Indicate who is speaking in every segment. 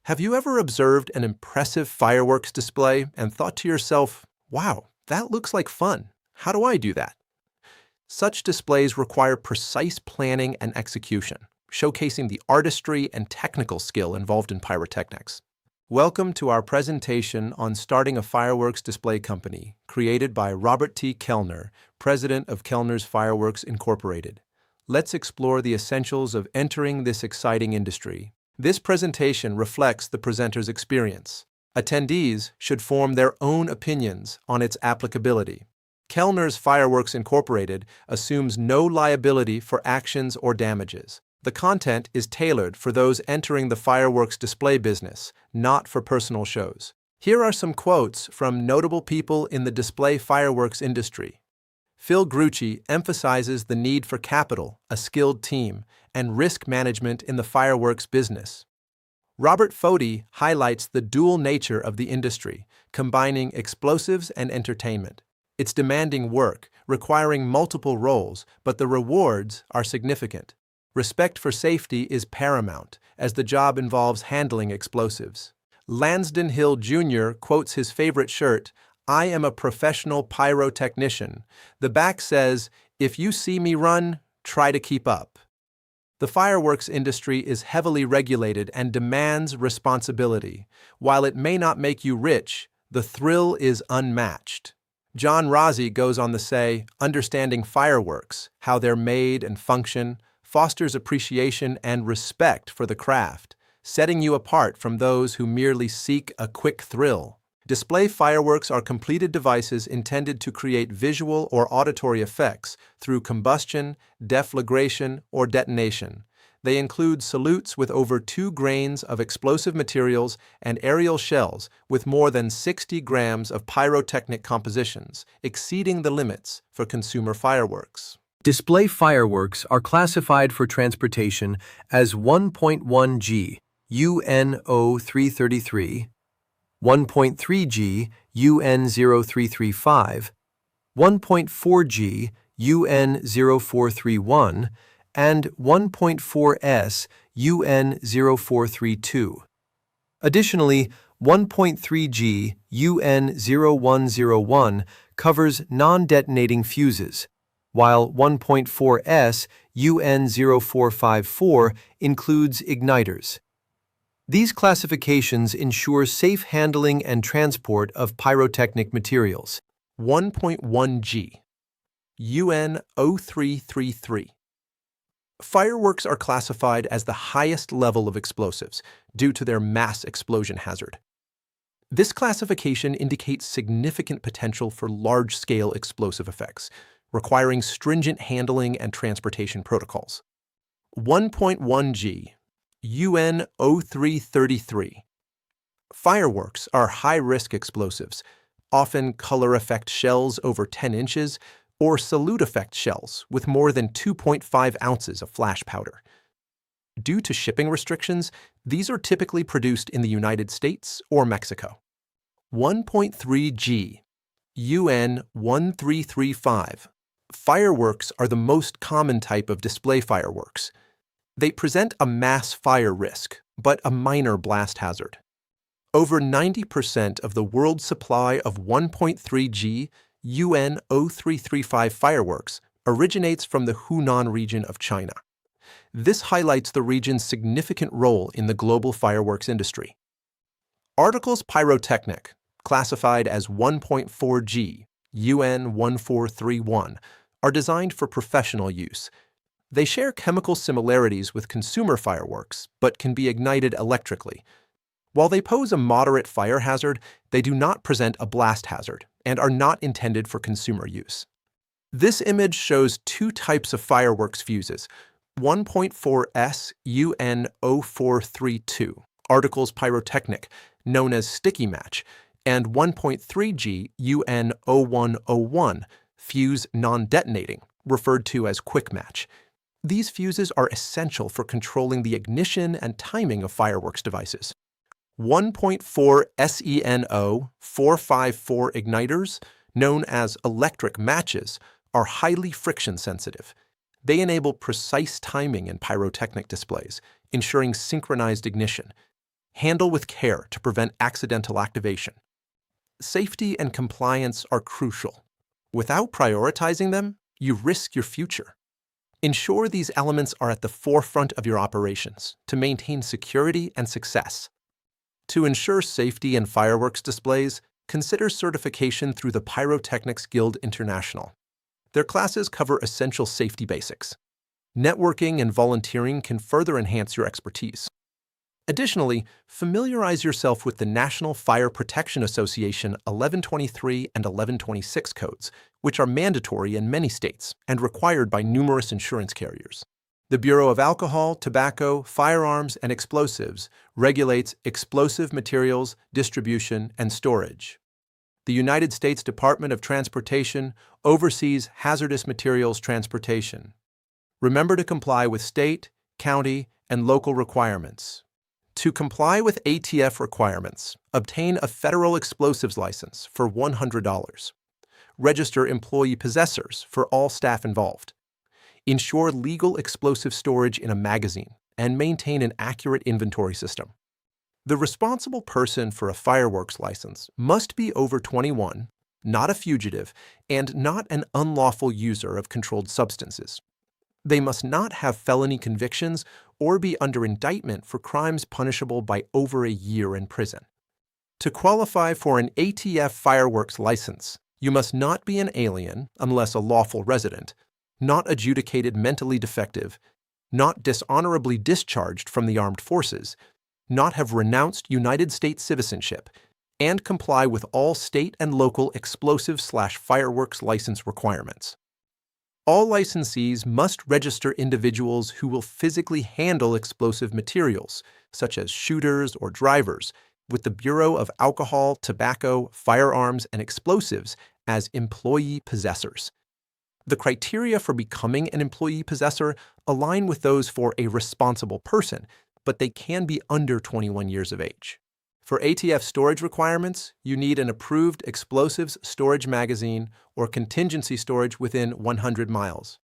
Speaker 1: Have you ever observed an impressive fireworks display and thought to yourself, wow, that looks like fun. How do I do that? Such displays require precise planning and execution, showcasing the artistry and technical skill involved in pyrotechnics. Welcome to our presentation on starting a fireworks display company, created by Robert T. Kellner, president of Kellner's Fireworks Incorporated. Let's explore the essentials of entering this exciting industry. This presentation reflects the presenter's experience. Attendees should form their own opinions on its applicability. Kellner's Fireworks Incorporated assumes no liability for actions or damages. The content is tailored for those entering the fireworks display business, not for personal shows. Here are some quotes from notable people in the display fireworks industry. Phil Grucci emphasizes the need for capital, a skilled team, and risk management in the fireworks business. Robert Foti highlights the dual nature of the industry, combining explosives and entertainment. It's demanding work, requiring multiple roles, but the rewards are significant. Respect for safety is paramount, as the job involves handling explosives. Lansdon Hill Jr. quotes his favorite shirt, "I am a professional pyrotechnician." The back says, "If you see me run, try to keep up." The fireworks industry is heavily regulated and demands responsibility. While it may not make you rich, the thrill is unmatched. John Rossi goes on to say, "Understanding fireworks, how they're made and function, fosters appreciation and respect for the craft, setting you apart from those who merely seek a quick thrill." Display fireworks are completed devices intended to create visual or auditory effects through combustion, deflagration, or detonation. They include salutes with over 2 grains of explosive materials and aerial shells with more than 60 grams of pyrotechnic compositions, exceeding the limits for consumer fireworks.
Speaker 2: Display fireworks are classified for transportation as 1.1 G, UNO 333, 1.3 G, UN 0335, 1.4 G, UN 0431, and 1.4 S, UN 0432. Additionally, 1.3 G, UN 0101 covers non-detonating fuses, while 1.4 S, UN 0454 includes igniters. These classifications ensure safe handling and transport of pyrotechnic materials.
Speaker 1: 1.1 G, UN 0333. Fireworks are classified as the highest level of explosives due to their mass explosion hazard. This classification indicates significant potential for large-scale explosive effects, requiring stringent handling and transportation protocols. 1.1 G, UN 0333. Fireworks are high-risk explosives, often color effect shells over 10 inches or salute effect shells with more than 2.5 ounces of flash powder. Due to shipping restrictions, these are typically produced in the United States or Mexico. 1.3 G, UN 1335. Fireworks are the most common type of display fireworks. They present a mass fire risk, but a minor blast hazard. Over 90% of the world's supply of 1.3 G UN 0335 fireworks originates from the Hunan region of China. This highlights the region's significant role in the global fireworks industry. Articles pyrotechnic, classified as 1.4 G UN 1431, are designed for professional use. They share chemical similarities with consumer fireworks, but can be ignited electrically. While they pose a moderate fire hazard, they do not present a blast hazard and are not intended for consumer use. This image shows 2 types of fireworks fuses, 1.4 S UN 0432, articles pyrotechnic, known as sticky match, and 1.3 G UN 0101, fuse non-detonating, referred to as quick match. These fuses are essential for controlling the ignition and timing of fireworks devices. 1.4 SENO 454 igniters, known as electric matches, are highly friction sensitive. They enable precise timing in pyrotechnic displays, ensuring synchronized ignition. Handle with care to prevent accidental activation. Safety and compliance are crucial. Without prioritizing them, you risk your future. Ensure these elements are at the forefront of your operations to maintain security and success. To ensure safety in fireworks displays, consider certification through the Pyrotechnics Guild International. Their classes cover essential safety basics. Networking and volunteering can further enhance your expertise. Additionally, familiarize yourself with the National Fire Protection Association 1123 and 1126 codes, which are mandatory in many states and required by numerous insurance carriers. The Bureau of Alcohol, Tobacco, Firearms, and Explosives regulates explosive materials, distribution, and storage. The United States Department of Transportation oversees hazardous materials transportation. Remember to comply with state, county, and local requirements. To comply with ATF requirements, obtain a federal explosives license for $100. Register employee possessors for all staff involved. Ensure legal explosive storage in a magazine and maintain an accurate inventory system. The responsible person for a fireworks license must be over 21, not a fugitive, and not an unlawful user of controlled substances. They must not have felony convictions or be under indictment for crimes punishable by over a year in prison. To qualify for an ATF fireworks license, you must not be an alien unless a lawful resident, not adjudicated mentally defective, not dishonorably discharged from the armed forces, not have renounced United States citizenship, and comply with all state and local explosive/fireworks license requirements. All licensees must register individuals who will physically handle explosive materials, such as shooters or drivers, with the Bureau of Alcohol, Tobacco, Firearms, and Explosives as employee possessors. The criteria for becoming an employee possessor align with those for a responsible person, but they can be under 21 years of age. For ATF storage requirements, you need an approved explosives storage magazine or contingency storage within 100 miles.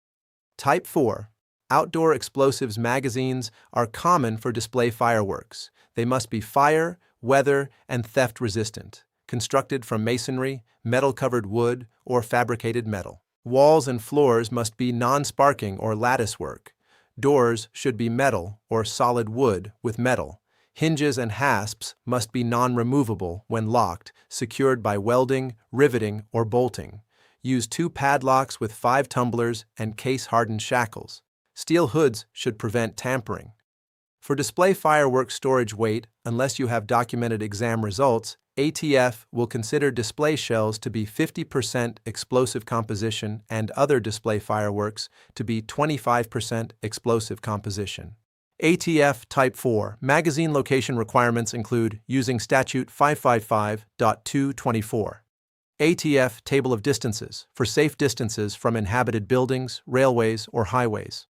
Speaker 1: Type 4. Outdoor explosives magazines are common for display fireworks. They must be fire, weather, and theft resistant, constructed from masonry, metal-covered wood, or fabricated metal. Walls and floors must be non-sparking or lattice work. Doors should be metal or solid wood with metal. Hinges and hasps must be non-removable when locked, secured by welding, riveting, or bolting. Use 2 padlocks with 5 tumblers and case-hardened shackles. Steel hoods should prevent tampering. For display fireworks storage weight, unless you have documented exam results, ATF will consider display shells to be 50% explosive composition and other display fireworks to be 25% explosive composition. ATF Type 4 magazine location requirements include using Statute 555.224. ATF Table of Distances for safe distances from inhabited buildings, railways, or highways.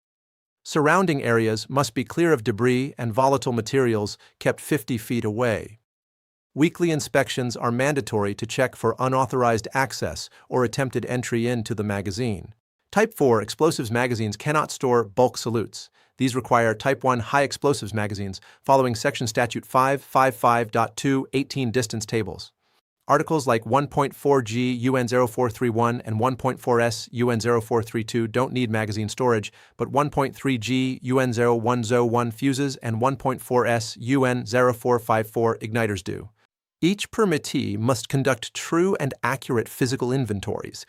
Speaker 1: Surrounding areas must be clear of debris and volatile materials kept 50 feet away. Weekly inspections are mandatory to check for unauthorized access or attempted entry into the magazine. Type 4 explosives magazines cannot store bulk salutes. These require Type 1 high explosives magazines following Section Statute 555.2 18 distance tables. Articles like 1.4G UN 0431 and 1.4S UN 0432 don't need magazine storage, but 1.3G UN 0101 fuses and 1.4S UN 0454 igniters do. Each permittee must conduct true and accurate physical inventories.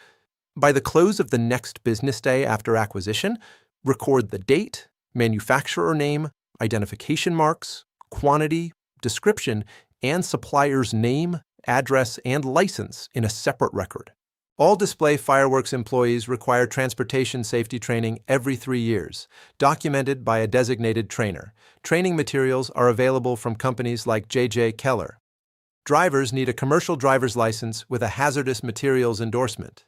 Speaker 1: By the close of the next business day after acquisition, record the date, manufacturer name, identification marks, quantity, description, and supplier's name, address, and license in a separate record. All display fireworks employees require transportation safety training every 3 years, documented by a designated trainer. Training materials are available from companies like J.J. Kellner. Drivers need a commercial driver's license with a hazardous materials endorsement.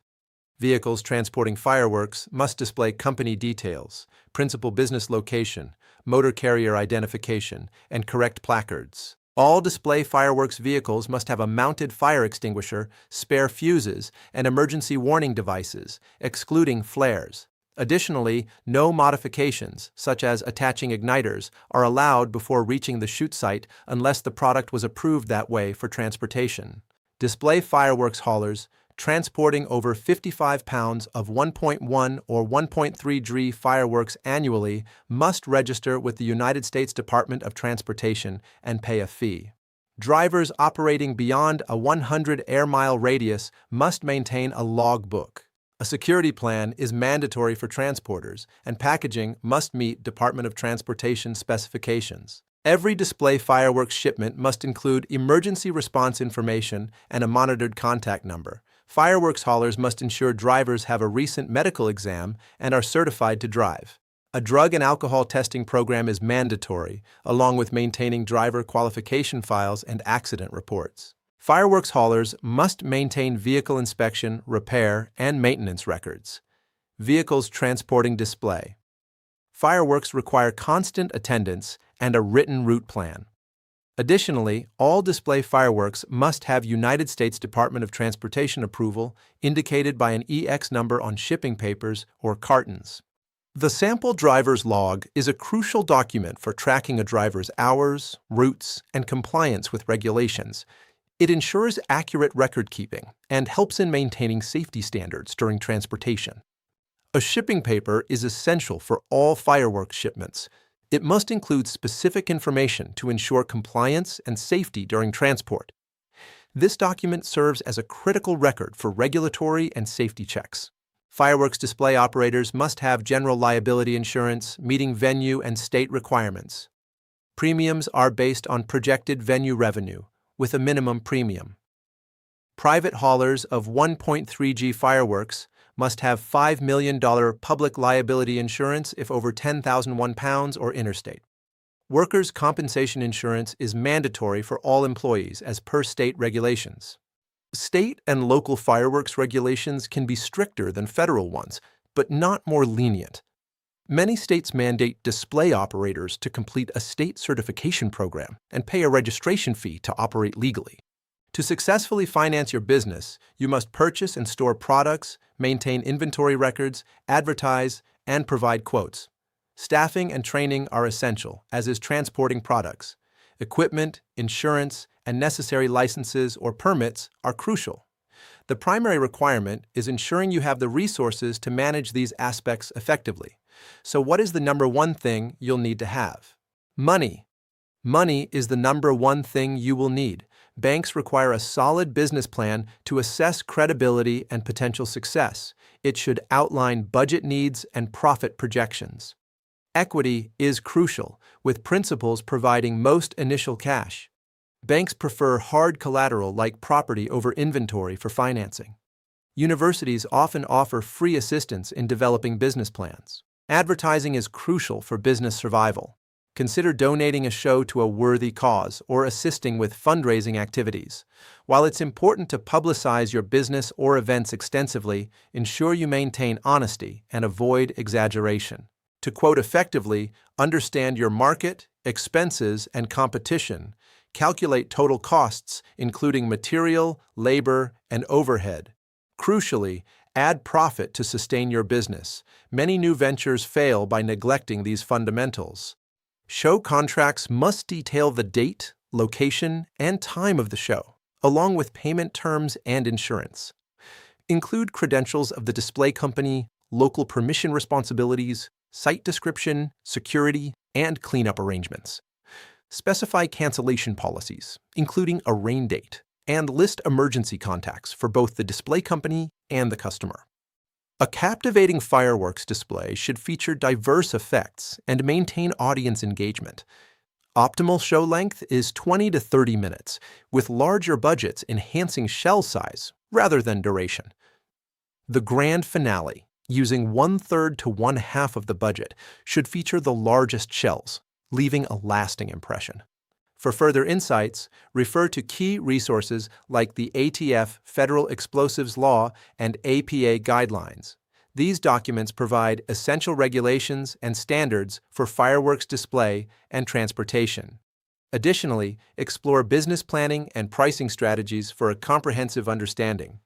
Speaker 1: Vehicles transporting fireworks must display company details, principal business location, motor carrier identification, and correct placards. All display fireworks vehicles must have a mounted fire extinguisher, spare fuses, and emergency warning devices, excluding flares. Additionally, no modifications, such as attaching igniters, are allowed before reaching the shoot site unless the product was approved that way for transportation. Display fireworks haulers transporting over 55 pounds of 1.1 or 1.3 G fireworks annually must register with the United States Department of Transportation and pay a fee. Drivers operating beyond a 100 air-mile radius must maintain a logbook. A security plan is mandatory for transporters, and packaging must meet Department of Transportation specifications. Every display fireworks shipment must include emergency response information and a monitored contact number. Fireworks haulers must ensure drivers have a recent medical exam and are certified to drive. A drug and alcohol testing program is mandatory, along with maintaining driver qualification files and accident reports. Fireworks haulers must maintain vehicle inspection, repair, and maintenance records. Vehicles transporting display. Fireworks require constant attendance and a written route plan. Additionally, all display fireworks must have United States Department of Transportation approval indicated by an EX number on shipping papers or cartons. The sample driver's log is a crucial document for tracking a driver's hours, routes, and compliance with regulations. It ensures accurate record keeping and helps in maintaining safety standards during transportation. A shipping paper is essential for all fireworks shipments. It must include specific information to ensure compliance and safety during transport. This document serves as a critical record for regulatory and safety checks. Fireworks display operators must have general liability insurance meeting venue and state requirements. Premiums are based on projected venue revenue, with a minimum premium. Private haulers of 1.3 G fireworks must have $5 million public liability insurance if over 10,001 pounds or interstate. Workers' compensation insurance is mandatory for all employees as per state regulations. State and local fireworks regulations can be stricter than federal ones, but not more lenient. Many states mandate display operators to complete a state certification program and pay a registration fee to operate legally. To successfully finance your business, you must purchase and store products, maintain inventory records, advertise, and provide quotes. Staffing and training are essential, as is transporting products. Equipment, insurance, and necessary licenses or permits are crucial. The primary requirement is ensuring you have the resources to manage these aspects effectively. So what is the number one thing you'll need to have? Money. Money is the number one thing you will need. Banks require a solid business plan to assess credibility and potential success. It should outline budget needs and profit projections. Equity is crucial, with principals providing most initial cash. Banks prefer hard collateral like property over inventory for financing. Universities often offer free assistance in developing business plans. Advertising is crucial for business survival. Consider donating a show to a worthy cause or assisting with fundraising activities. While it's important to publicize your business or events extensively, ensure you maintain honesty and avoid exaggeration. To quote effectively, understand your market, expenses, and competition. Calculate total costs, including material, labor, and overhead. Crucially, add profit to sustain your business. Many new ventures fail by neglecting these fundamentals. Show contracts must detail the date, location, and time of the show, along with payment terms and insurance. Include credentials of the display company, local permission responsibilities, site description, security, and cleanup arrangements. Specify cancellation policies, including a rain date, and list emergency contacts for both the display company and the customer. A captivating fireworks display should feature diverse effects and maintain audience engagement. Optimal show length is 20 to 30 minutes, with larger budgets enhancing shell size rather than duration. The grand finale, using 1/3 to 1/2 of the budget, should feature the largest shells, leaving a lasting impression. For further insights, refer to key resources like the ATF Federal Explosives Law and APA guidelines. These documents provide essential regulations and standards for fireworks display and transportation. Additionally, explore business planning and pricing strategies for a comprehensive understanding.